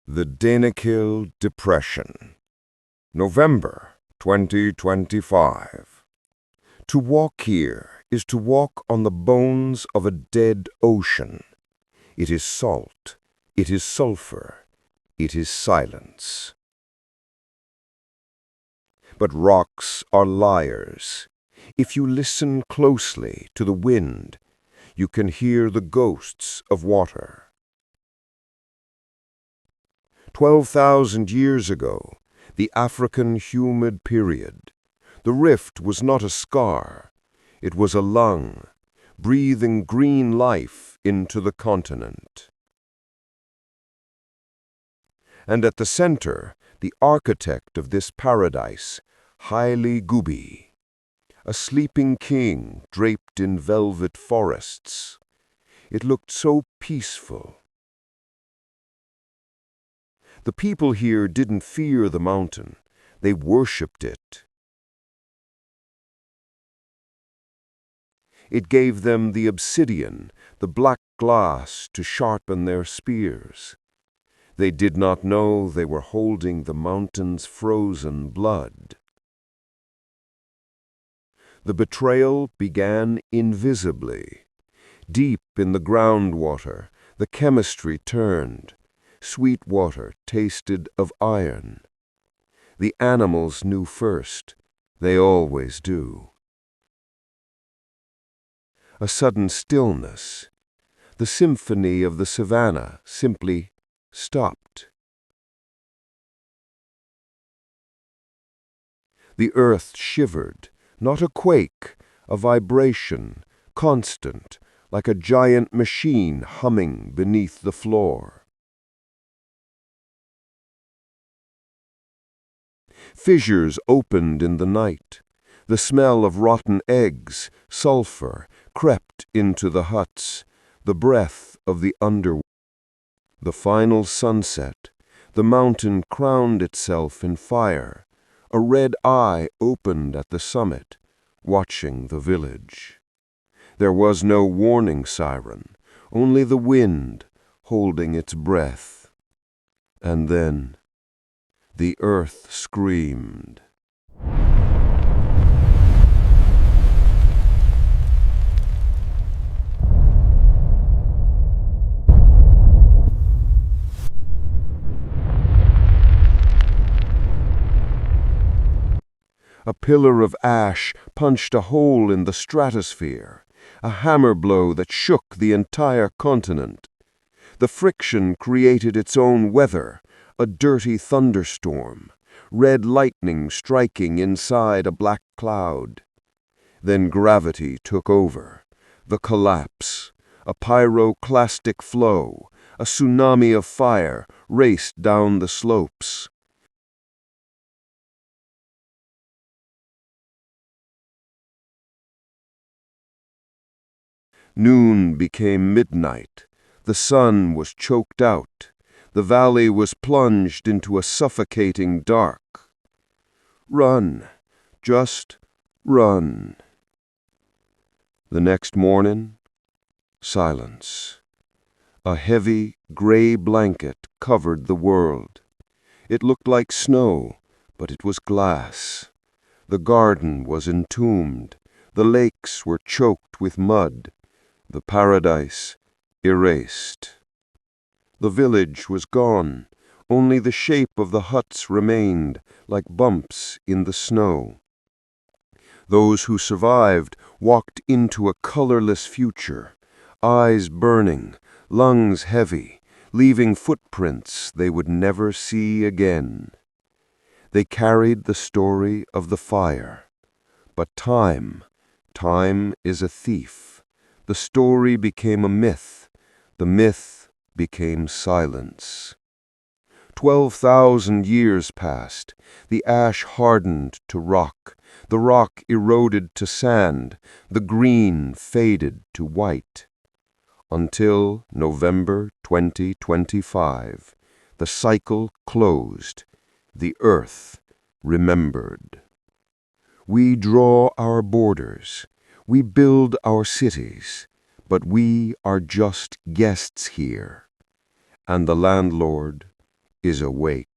The Danakil Depression, November 2025. To walk here is to walk on the bones of a dead ocean. It is salt, it is sulfur, it is silence. But rocks are liars. If you listen closely to the wind, you can hear the ghosts of water. 12,000 years ago, the African Humid Period, the rift was not a scar, it was a lung, breathing green life into the continent. And at the center, the architect of this paradise, Hayli Gubbi, a sleeping king draped in velvet forests. It looked so peaceful. The people here didn't fear the mountain, they worshipped it. It gave them the obsidian, the black glass to sharpen their spears. They did not know they were holding the mountain's frozen blood. The betrayal began invisibly. Deep in the groundwater, the chemistry turned. Sweet water tasted of iron. The animals knew first. They always do. A sudden stillness. The symphony of the savannah simply stopped. The earth shivered, not a quake, a vibration, constant, like a giant machine humming beneath the floor. Fissures opened in the night. The smell of rotten eggs, sulfur, crept into the huts, the breath of the underworld. The final sunset, the mountain crowned itself in fire. A red eye opened at the summit, watching the village. There was no warning siren, only the wind holding its breath. And then the earth screamed. A pillar of ash punched a hole in the stratosphere, a hammer blow that shook the entire continent. The friction created its own weather, a dirty thunderstorm, red lightning striking inside a black cloud. Then gravity took over, the collapse, a pyroclastic flow, a tsunami of fire raced down the slopes. Noon became midnight. The sun was choked out. The valley was plunged into a suffocating dark. Run, just run. The next morning, silence. A heavy, gray blanket covered the world. It looked like snow, but it was glass. The garden was entombed. The lakes were choked with mud. The paradise erased. The village was gone. Only the shape of the huts remained, like bumps in the snow. Those who survived walked into a colorless future, eyes burning, lungs heavy, leaving footprints they would never see again. They carried the story of the fire. But time is a thief. The story became a myth. The myth became silence. 12,000 years passed. The ash hardened to rock. The rock eroded to sand. The green faded to white. Until November 2025, the cycle closed. The earth remembered. We draw our borders. We build our cities, but we are just guests here, and the landlord is awake.